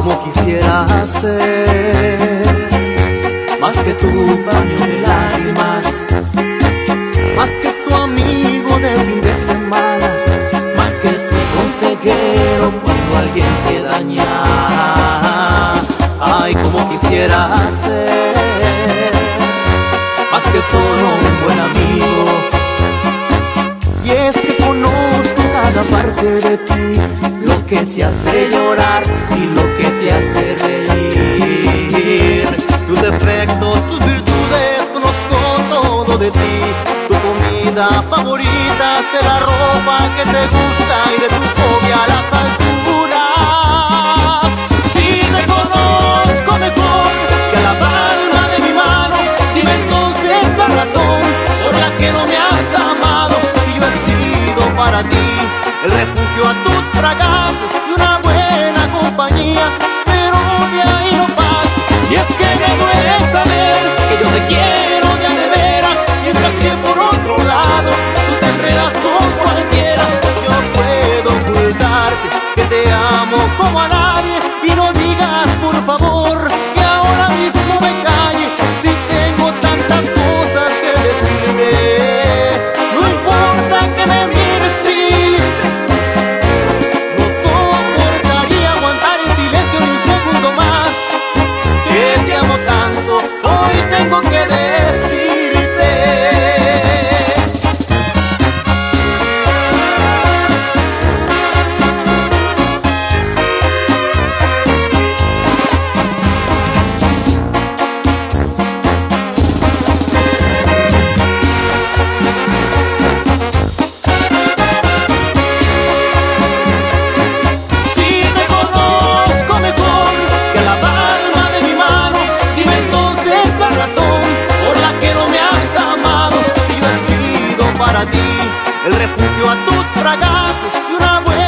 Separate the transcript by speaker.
Speaker 1: como quisiera ser, más que tu baño de lágrimas, más que tu amigo de fin de semana, más que tu consejero cuando alguien te daña. Ay, como quisiera ser, más que solo un buen amigo. Y es que conozco cada parte de ti, lo que te hace llorar y lo que te hace reír. Tus defectos, tus virtudes, conozco todo de ti. Tu comida favorita, de la ropa que te gusta y de tu fobia a las alturas. Si te conozco mejor que a la palma de mi mano, dime entonces la razón por la que no me has amado. Si yo he sido para ti el refugio a tus fracasos y una buena compañía, pero de ahí no pasa. Y es que me duele saber que yo te quiero de a de veras, mientras que por otro lado tú te enredas con cualquiera. Yo no puedo ocultarte que te amo como a nadie, y no digas por favor que ahora mismo me calle, si tengo tantas cosas que decirte. No importa que me mires triste, no soportaría aguantar en silencio ni un segundo más. Que te amo tanto, hoy tengo que decirte. Si te conozco mejor que a la palma de mi mano, dime entonces la razón por la que no me has amado. Si yo he sido para ti el refugio a tus fracasos y una buena